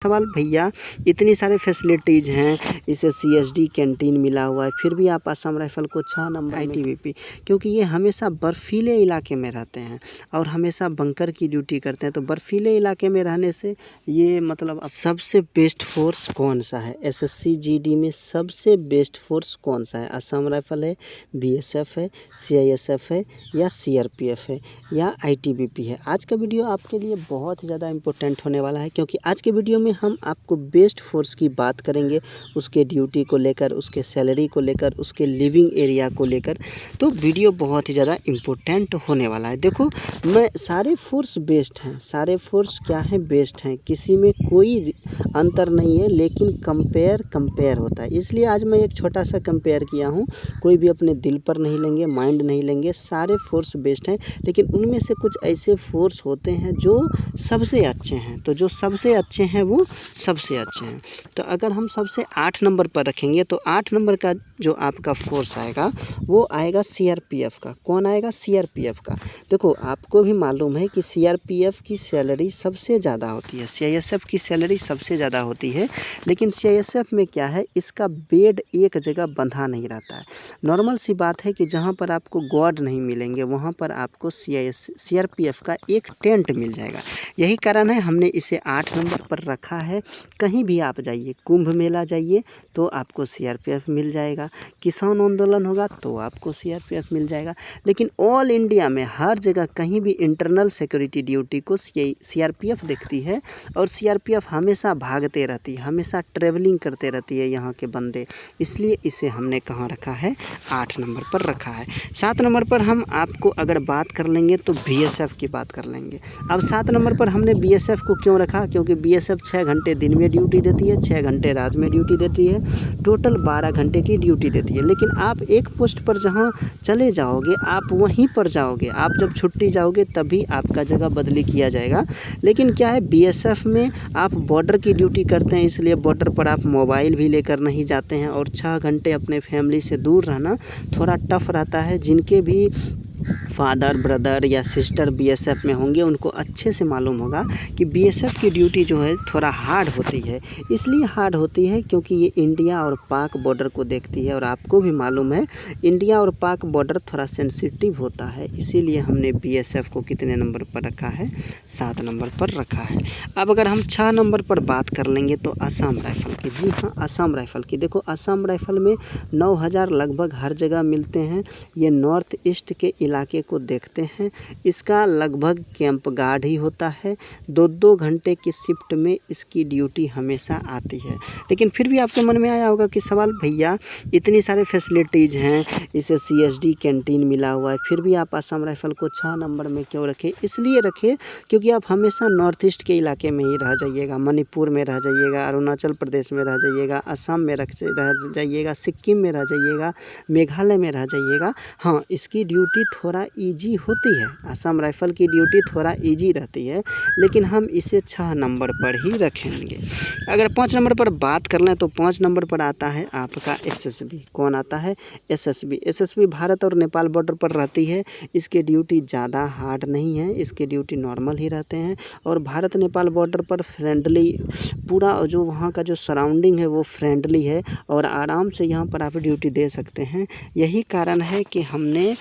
सवाल भैया, इतनी सारे फैसिलिटीज़ हैं, इसे सीएसडी कैंटीन मिला हुआ है, फिर भी आप असम राइफल को 6 नंबर आईटीबीपी, क्योंकि ये हमेशा बर्फीले इलाके में रहते हैं और हमेशा बंकर की ड्यूटी करते हैं। तो बर्फीले इलाके में रहने से ये मतलब सबसे बेस्ट फोर्स कौन सा है? एसएससी जीडी में सबसे बेस्ट फोर्स कौन सा है? असम राइफल है, बीएसएफ है, सीआईएसएफ है या सीआरपीएफ है या आईटीबीपी है? आज का वीडियो आपके लिए बहुत ज़्यादा इम्पोर्टेंट होने वाला है, क्योंकि आज के वीडियो में हम आपको बेस्ट फोर्स की बात करेंगे, उसके ड्यूटी को लेकर, उसके सैलरी को लेकर, उसके लिविंग एरिया को लेकर। तो वीडियो बहुत ही ज़्यादा इम्पोर्टेंट होने वाला है। देखो, मैं सारे फोर्स बेस्ट हैं, सारे फोर्स क्या हैं? बेस्ट हैं, किसी में कोई अंतर नहीं है, लेकिन कंपेयर होता है। इसलिए आज मैं एक छोटा सा कंपेयर किया हूँ, कोई भी अपने दिल पर नहीं लेंगे, माइंड नहीं लेंगे, सारे फोर्स बेस्ट हैं, लेकिन उनमें से कुछ ऐसे फोर्स होते हैं जो सबसे अच्छे हैं। तो जो सबसे अच्छे हैं वो सबसे अच्छे हैं। तो अगर हम सबसे 8 नंबर पर रखेंगे तो 8 नंबर का जो आपका फोर्स आएगा वो आएगा सीआरपीएफ का। कौन आएगा? सीआरपीएफ का। देखो, आपको भी मालूम है कि सीआरपीएफ की सैलरी सबसे ज़्यादा होती है, सीआईएसएफ की सैलरी सबसे ज़्यादा होती है, लेकिन सीआईएसएफ में क्या है, इसका बेड एक जगह बंधा नहीं रहता है। नॉर्मल सी बात है कि जहाँ पर आपको गार्ड नहीं मिलेंगे वहाँ पर आपको सीआरपीएफ का एक टेंट मिल जाएगा। यही कारण है हमने इसे 8 नंबर पर रखा है। कहीं भी आप जाइए, कुंभ मेला जाइए तो आपको सीआरपीएफ मिल जाएगा, किसान आंदोलन होगा तो आपको सीआरपीएफ मिल जाएगा, लेकिन ऑल इंडिया में हर जगह कहीं भी इंटरनल सिक्योरिटी ड्यूटी को सीआरपीएफ देखती है और सीआरपीएफ हमेशा भागते रहती है, हमेशा ट्रेवलिंग करते रहती है यहाँ के बंदे। इसलिए इसे हमने कहाँ रखा है? 8 नंबर पर रखा है। 7 नंबर पर हम आपको अगर बात कर लेंगे तो बीएसएफ की बात कर लेंगे। अब 7 नंबर पर हमने बीएसएफ को क्यों रखा? क्योंकि बीएसएफ 6 घंटे दिन में ड्यूटी देती है, 6 घंटे रात में ड्यूटी देती है, टोटल 12 घंटे की ड्यूटी देती है। लेकिन आप एक पोस्ट पर जहाँ चले जाओगे आप वहीं पर जाओगे, आप जब छुट्टी जाओगे तभी आपका जगह बदली किया जाएगा। लेकिन क्या है, बीएसएफ में आप बॉर्डर की ड्यूटी करते हैं, इसलिए बॉर्डर पर आप मोबाइल भी लेकर नहीं जाते हैं और 6 घंटे अपने फैमिली से दूर रहना थोड़ा टफ रहता है। जिनके भी फादर, ब्रदर या सिस्टर बीएसएफ में होंगे उनको अच्छे से मालूम होगा कि बीएसएफ की ड्यूटी जो है थोड़ा हार्ड होती है। इसलिए हार्ड होती है क्योंकि ये इंडिया और पाक बॉर्डर को देखती है, और आपको भी मालूम है इंडिया और पाक बॉर्डर थोड़ा सेंसिटिव होता है। इसीलिए हमने बीएसएफ को कितने नंबर पर रखा है? 7 नंबर पर रखा है। अब अगर हम 6 नंबर पर बात कर लेंगे तो असम राइफल की। जी हाँ, असम राइफल की। देखो, असम राइफल में 9000 लगभग हर जगह मिलते हैं। ये नॉर्थ ईस्ट के इलाके को देखते हैं। इसका लगभग कैंप गार्ड ही होता है। 2-2 घंटे की शिफ्ट में इसकी ड्यूटी हमेशा आती है। लेकिन फिर भी आपके मन में आया होगा कि सवाल भैया, इतनी सारे फैसिलिटीज़ हैं, इसे सीएसडी कैंटीन मिला हुआ है, फिर भी आप असम राइफल को 6 नंबर में क्यों रखे? इसलिए रखे क्योंकि आप हमेशा नॉर्थ ईस्ट के इलाके में ही रह जाइएगा, मणिपुर में रह जाइएगा, अरुणाचल प्रदेश में रह जाइएगा, असम में रह जाइएगा, सिक्किम में रह जाइएगा, मेघालय में रह जाइएगा। हाँ, इसकी ड्यूटी थोड़ा ईजी होती है, असम राइफल की ड्यूटी थोड़ा ईजी रहती है, लेकिन हम इसे 6 नंबर पर ही रखेंगे। अगर 5 नंबर पर बात कर लें तो 5 नंबर पर आता है आपका एसएसबी। कौन आता है? एसएसबी। एसएसबी भारत और नेपाल बॉर्डर पर रहती है। इसके ड्यूटी ज़्यादा हार्ड नहीं है, इसके ड्यूटी नॉर्मल ही रहते हैं और भारत नेपाल बॉर्डर पर फ्रेंडली, पूरा जो वहाँ का जो सराउंडिंग है वो फ्रेंडली है और आराम से यहाँ पर आप ड्यूटी दे सकते हैं। यही कारण है कि हमने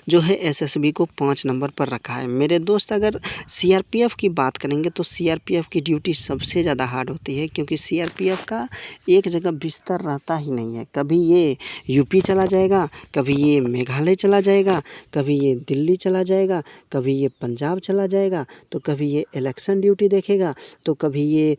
जो है एसएसबी को 5 नंबर पर रखा है। मेरे दोस्त, अगर सीआरपीएफ की बात करेंगे तो सीआरपीएफ की ड्यूटी सबसे ज़्यादा हार्ड होती है, क्योंकि सीआरपीएफ का एक जगह बिस्तर रहता ही नहीं है। कभी ये यूपी चला जाएगा, कभी ये मेघालय चला जाएगा, कभी ये दिल्ली चला जाएगा, कभी ये पंजाब चला जाएगा, तो कभी ये इलेक्शन ड्यूटी देखेगा, तो कभी ये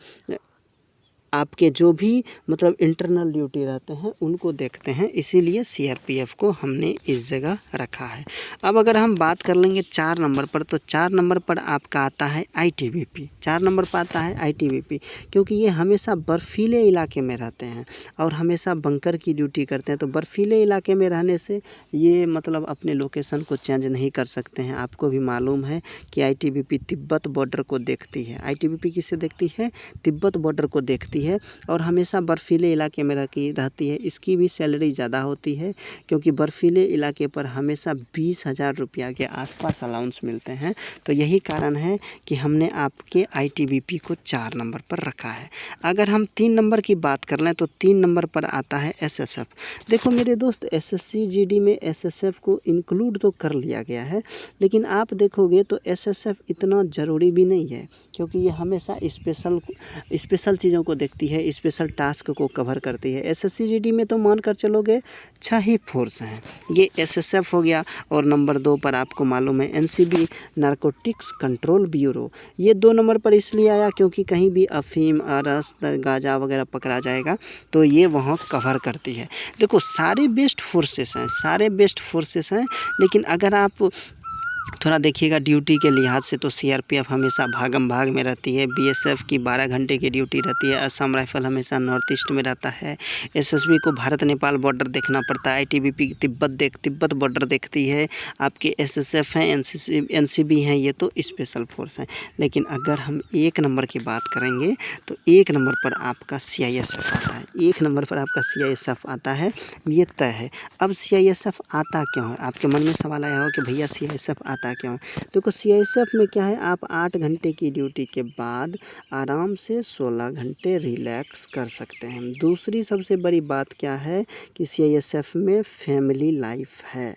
आपके जो भी मतलब इंटरनल ड्यूटी रहते हैं उनको देखते हैं। इसीलिए सीआरपीएफ को हमने इस जगह रखा है। अब अगर हम बात कर लेंगे 4 नंबर पर, तो 4 नंबर पर आपका आता है आईटीबीपी। 4 नंबर पर आता है आईटीबीपी, क्योंकि ये हमेशा बर्फीले इलाके में रहते हैं और हमेशा बंकर की ड्यूटी करते हैं। तो बर्फीले इलाके में रहने से ये मतलब अपने लोकेशन को चेंज नहीं कर सकते हैं। आपको भी मालूम है कि आईटीबीपी तिब्बत बॉर्डर को देखती है। आईटीबीपी किसे देखती है? तिब्बत बॉर्डर को देखती रहती है और हमेशा बर्फीले इलाके में रहती है, इसकी भी सैलरी ज़्यादा होती है क्योंकि बर्फीले इलाके पर हमेशा 20,000 रुपया के आसपास अलाउंस मिलते हैं। तो यही कारण है कि हमने आपके आईटीबीपी को 4 नंबर पर रखा है। अगर हम 3 नंबर की बात कर लें तो 3 नंबर पर आता है एसएसएफ। देखो मेरे दोस्त, एसएससी जीडी में एसएसएफ को इंक्लूड तो कर लिया गया है, लेकिन आप देखोगे तो एसएसएफ इतना ज़रूरी भी नहीं है क्योंकि ये हमेशा स्पेशल चीज़ों को देखती है, स्पेशल टास्क को कवर करती है। एसएससी जीडी में तो मान कर चलोगे 6 ही फोर्स हैं, ये एसएसएफ हो गया। और नंबर 2 पर आपको मालूम है एनसीबी, नारकोटिक्स कंट्रोल ब्यूरो। ये 2 नंबर पर इसलिए आया क्योंकि कहीं भी अफीम, अरस, गांजा वगैरह पकड़ा जाएगा तो ये वहाँ कवर करती है। देखो सारे बेस्ट फोर्सेस हैं, लेकिन अगर आप थोड़ा देखिएगा ड्यूटी के लिहाज से तो सीआरपीएफ हमेशा भागम भाग में रहती है, बीएसएफ की 12 घंटे की ड्यूटी रहती है, असम राइफल हमेशा नॉर्थ ईस्ट में रहता है, एसएसबी को भारत नेपाल बॉर्डर देखना पड़ता है, आईटीबीपी तिब्बत बॉर्डर देखती है, आपके एसएसएफ हैं, एनसीबी हैं, ये तो स्पेशल फोर्स हैं। लेकिन अगर हम 1 नंबर की बात करेंगे तो 1 नंबर पर आपका सीआईएसएफ आता है। 1 नंबर पर आपका सीआईएसएफ आता है, ये तय है। अब सीआईएसएफ आता क्यों है? आपके मन में सवाल आया हो कि भैया सीआईएसएफ आता क्यों? देखो सीआईएसएफ में क्या है, आप 8 घंटे की ड्यूटी के बाद आराम से 16 घंटे रिलैक्स कर सकते हैं। दूसरी सबसे बड़ी बात क्या है कि सीआईएसएफ में फैमिली लाइफ है।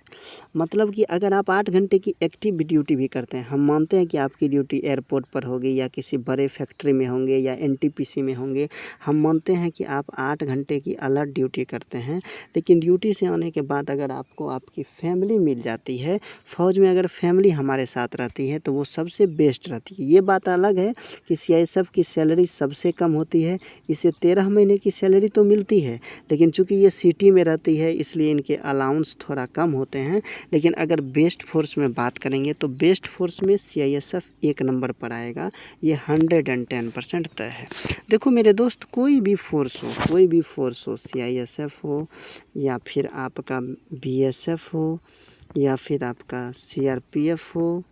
मतलब कि अगर आप 8 घंटे की एक्टिव ड्यूटी भी करते हैं, हम मानते हैं कि आपकी ड्यूटी एयरपोर्ट पर होगी या किसी बड़े फैक्ट्री में होंगे या एनटीपीसी में होंगे, हम मानते हैं कि आप 8 घंटे की अलर्ट ड्यूटी करते हैं, लेकिन ड्यूटी से आने के बाद अगर आपको आपकी फैमिली मिल जाती है, फ़ौज में अगर फैमिली हमारे साथ रहती है तो वो सबसे बेस्ट रहती है। ये बात अलग है कि सीआईएसएफ की सैलरी सबसे कम होती है, इसे 13 महीने की सैलरी तो मिलती है, लेकिन चूंकि ये सिटी में रहती है इसलिए इनके अलाउंस थोड़ा कम होते हैं। लेकिन अगर बेस्ट फोर्स में बात करेंगे तो बेस्ट फोर्स में सीआईएसएफ 1 नंबर पर आएगा, ये 110% तय है। देखो मेरे दोस्त, कोई भी फोर्स हो, सीआईएसएफ हो या फिर आपका बीएसएफ हो या फिर आपका सीआरपीएफ हो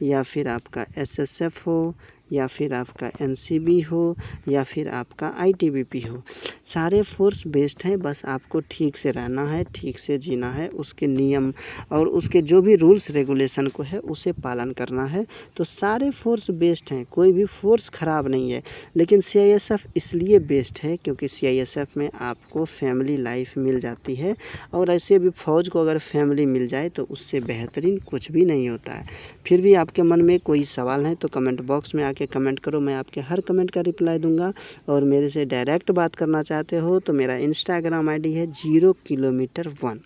या फिर आपका एसएसएफ हो या फिर आपका एनसीबी हो या फिर आपका आईटीबीपी हो, सारे फोर्स बेस्ट हैं। बस आपको ठीक से रहना है, ठीक से जीना है, उसके नियम और उसके जो भी रूल्स रेगुलेशन को है उसे पालन करना है। तो सारे फोर्स बेस्ट हैं, कोई भी फोर्स ख़राब नहीं है। लेकिन सीआईएसएफ इसलिए बेस्ट है क्योंकि सीआईएसएफ में आपको फैमिली लाइफ मिल जाती है, और ऐसे भी फ़ौज को अगर फैमिली मिल जाए तो उससे बेहतरीन कुछ भी नहीं होता है। फिर भी आपके मन में कोई सवाल है तो कमेंट बॉक्स में आके कमेंट करो, मैं आपके हर कमेंट का रिप्लाई दूंगा। और मेरे से डायरेक्ट बात करना चाहते हो तो मेरा इंस्टाग्राम आईडी है 0 किलोमीटर 1।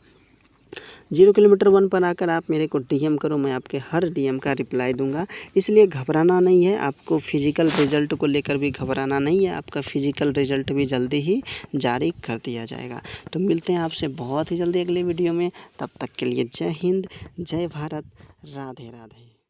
0 किलोमीटर 1 पर आकर आप मेरे को डीएम करो, मैं आपके हर डीएम का रिप्लाई दूंगा। इसलिए घबराना नहीं है, आपको फिजिकल रिजल्ट को लेकर भी घबराना नहीं है, आपका फिजिकल रिजल्ट भी जल्दी ही जारी कर दिया जाएगा। तो मिलते हैं आपसे बहुत ही जल्दी अगले वीडियो में, तब तक के लिए जय हिंद, जय भारत, राधे राधे।